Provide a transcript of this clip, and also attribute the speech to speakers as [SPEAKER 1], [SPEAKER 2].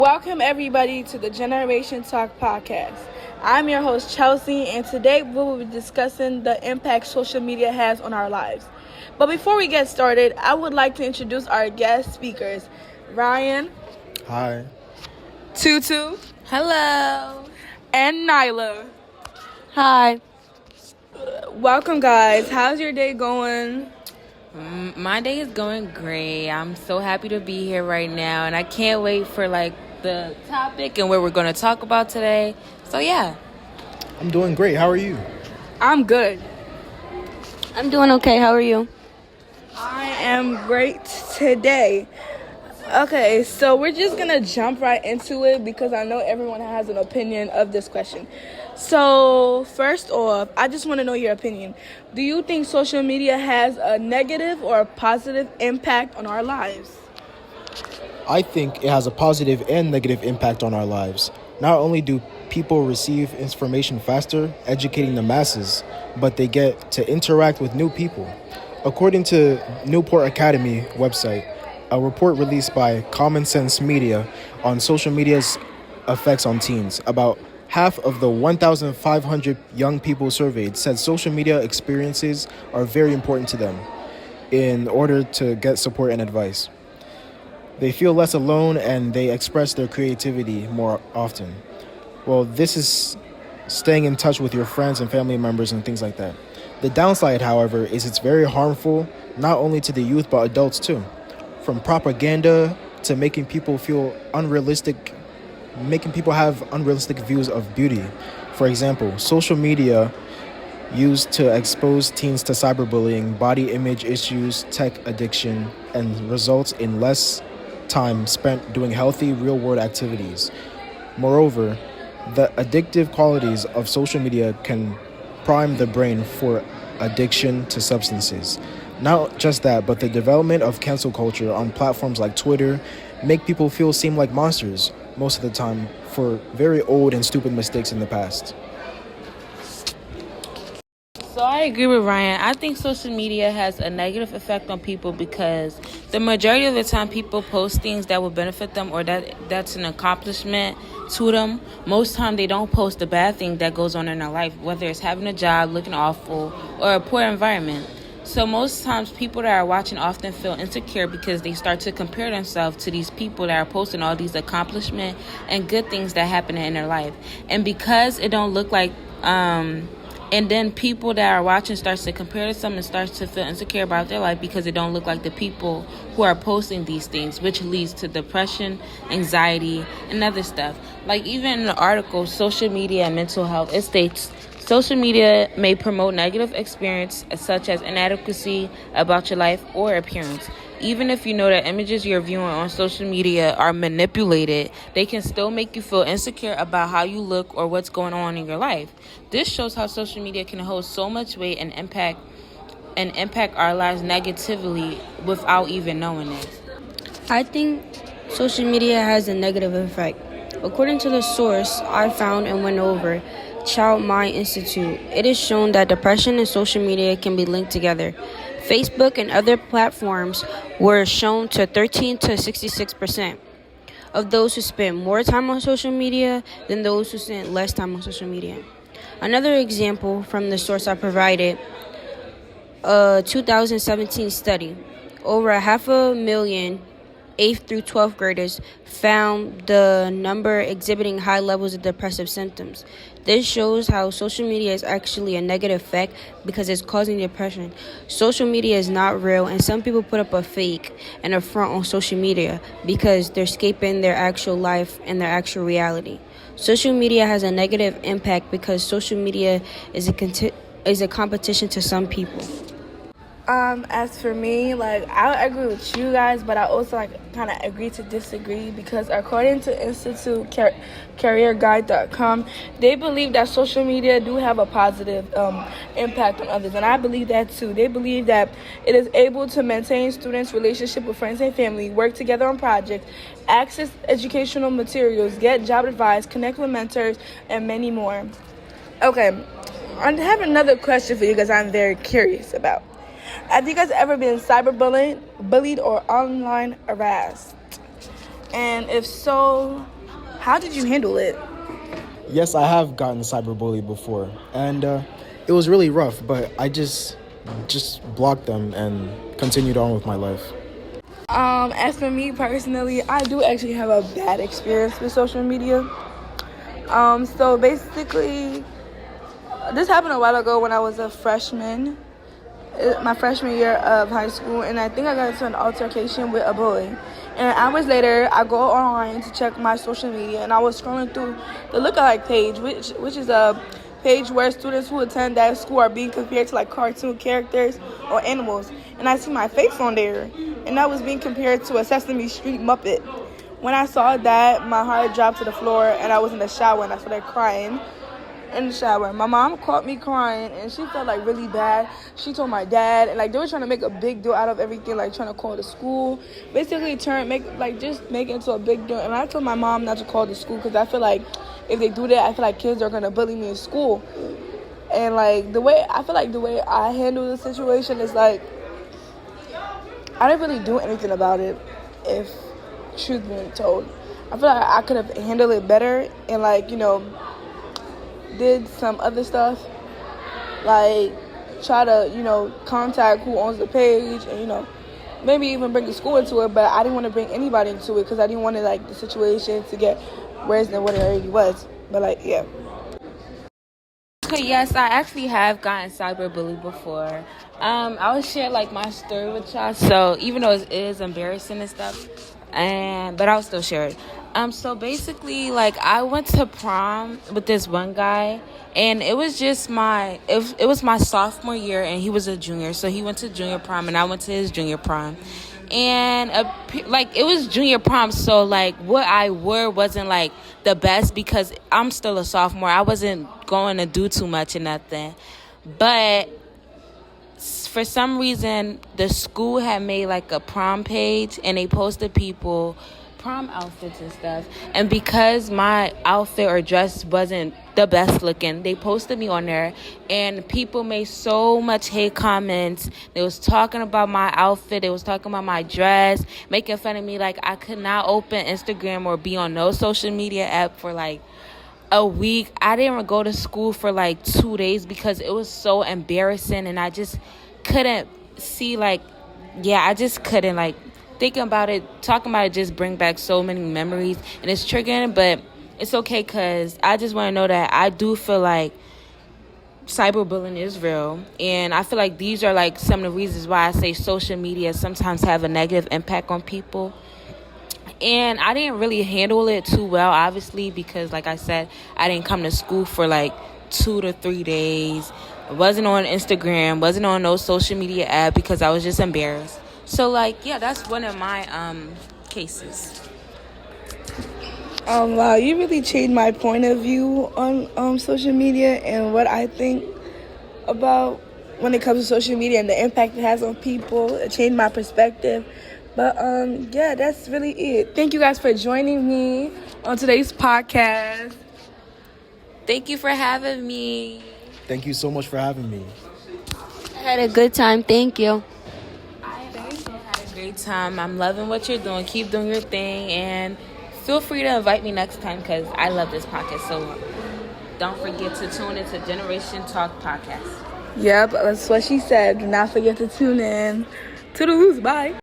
[SPEAKER 1] Welcome, everybody, to the Generation Talk podcast. I'm your host, Chelsea, and today we will be discussing the impact social media has on our lives. But before we get started, I would like to introduce our guest speakers, Ryan,
[SPEAKER 2] Hi.
[SPEAKER 1] Tutu,
[SPEAKER 3] Hello.
[SPEAKER 1] and Nyla.
[SPEAKER 3] Hi.
[SPEAKER 1] Welcome, guys. How's your day going?
[SPEAKER 3] My day is going great. I'm so happy to be here right now, and I can't wait for the topic and what we're going to talk about today. So yeah.
[SPEAKER 2] I'm doing great. How are you?
[SPEAKER 1] I'm good.
[SPEAKER 3] I'm doing okay. How are you?
[SPEAKER 1] I am great today. Okay, so we're just going to jump right into it because I know everyone has an opinion of this question. So, first off, I just want to know your opinion. Do you think social media has a negative or a positive impact on our lives?
[SPEAKER 2] I think it has a positive and negative impact on our lives. Not only do people receive information faster, educating the masses, but they get to interact with new people. According to Newport Academy website, a report released by Common Sense Media on social media's effects on teens, about half of the 1,500 young people surveyed said social media experiences are very important to them in order to get support and advice. They feel less alone and they express their creativity more often. Well, this is staying in touch with your friends and family members and things like that. The downside, however, is it's very harmful, not only to the youth but adults too. From propaganda to making people have unrealistic views of beauty. For example, social media used to expose teens to cyberbullying, body image issues, tech addiction, and results in less time spent doing healthy real-world activities. Moreover, the addictive qualities of social media can prime the brain for addiction to substances. Not just that, but the development of cancel culture on platforms like Twitter make people seem like monsters most of the time for very old and stupid mistakes in the past.
[SPEAKER 3] So I agree with Ryan. I think social media has a negative effect on people because the majority of the time people post things that will benefit them or that's an accomplishment to them. Most time they don't post a bad thing that goes on in their life, whether it's having a job, looking awful, or a poor environment. So most times people that are watching often feel insecure because they start to compare themselves to these people that are posting all these accomplishments and good things that happen in their life. And because it don't look like and then people that are watching starts to compare to some and starts to feel insecure about their life because it don't look like the people who are posting these things, which leads to depression, anxiety, and other stuff. Like even in the article, Social Media and Mental Health, it states, social media may promote negative experience such as inadequacy about your life or appearance. Even if you know that images you're viewing on social media are manipulated, they can still make you feel insecure about how you look or what's going on in your life. This shows how social media can hold so much weight and impact our lives negatively without even knowing it.
[SPEAKER 4] I think social media has a negative effect. According to the source I found and went over, Child Mind Institute, it is shown that depression and social media can be linked together. Facebook and other platforms were shown to 13 to 66% of those who spend more time on social media than those who spend less time on social media. Another example from the source I provided, a 2017 study, over 500,000 8th through 12th graders found the number exhibiting high levels of depressive symptoms. This shows how social media is actually a negative effect because it's causing depression. Social media is not real, and some people put up a fake and a front on social media because they're escaping their actual life and their actual reality. Social media has a negative impact because social media is a competition to some people.
[SPEAKER 1] As for me, I agree with you guys, but I also kind of agree to disagree because according to Institute CareerGuide.com, they believe that social media do have a positive impact on others, and I believe that too. They believe that it is able to maintain students' relationship with friends and family, work together on projects, access educational materials, get job advice, connect with mentors, and many more. Okay, I have another question for you guys I'm very curious about. Have you guys ever been bullied or online harassed? And if so, how did you handle it?
[SPEAKER 2] Yes, I have gotten cyberbullied before, and it was really rough, but I just blocked them and continued on with my life.
[SPEAKER 1] As for me personally, I do actually have a bad experience with social media. So basically, this happened a while ago when I was a freshman, my freshman year of high school, and I think I got into an altercation with a bully. And hours later, I go online to check my social media, and I was scrolling through the Lookalike page, which is a page where students who attend that school are being compared to like cartoon characters or animals. And I see my face on there, and I was being compared to a Sesame Street Muppet. When I saw that, my heart dropped to the floor, and I was in the shower, and I started crying in the shower. My mom caught me crying, and she felt like really bad. She told my dad, and like they were trying to make a big deal out of everything, like trying to call the school, basically make it into a big deal. And I told my mom not to call the school because I feel like if they do that, I feel like kids are gonna bully me in school. And like the way I handle the situation is like I didn't really do anything about it. If truth being told, I feel like I could have handled it better and like did some other stuff, like try to, contact who owns the page and, maybe even bring the school into it, but I didn't want to bring anybody into it because I didn't want to, the situation to get worse than what it already was. But, yeah.
[SPEAKER 3] Okay, yes, I actually have gotten cyberbullied before. I will share, my story with y'all, so even though it is embarrassing and stuff, but I'll still share it. So basically, I went to prom with this one guy, and it was just it was my sophomore year, and he was a junior, so he went to junior prom, and I went to his junior prom. And, it was junior prom, so, what I wore wasn't, the best because I'm still a sophomore. I wasn't going to do too much or nothing. But for some reason, the school had made, a prom page, and they posted people prom outfits and stuff, and because my outfit or dress wasn't the best looking, they posted me on there, and people made so much hate comments. They was talking about my outfit, they was talking about my dress, making fun of me. I could not open Instagram or be on no social media app for a week. I didn't even go to school for 2 days because it was so embarrassing, and I just couldn't see I just couldn't thinking about it, talking about it just bring back so many memories, and it's triggering, but it's okay because I just want to know that I do feel like cyberbullying is real, and I feel like these are some of the reasons why I say social media sometimes have a negative impact on people. And I didn't really handle it too well, obviously, because like I said, I didn't come to school for 2 to 3 days. I wasn't on Instagram, wasn't on no social media app because I was just embarrassed. So, that's one of my cases.
[SPEAKER 1] Wow, you really changed my point of view on social media and what I think about when it comes to social media and the impact it has on people. It changed my perspective. But, yeah, that's really it. Thank you guys for joining me on today's podcast.
[SPEAKER 3] Thank you for having me.
[SPEAKER 2] Thank you so much for having me.
[SPEAKER 4] I had a good time. Thank you.
[SPEAKER 3] Great time. I'm loving what you're doing. Keep doing your thing, and feel free to invite me next time because I love this podcast. So don't forget to tune into Generation Talk podcast.
[SPEAKER 1] Yep, that's what she said. Do not forget to tune in. Toodaloo, bye.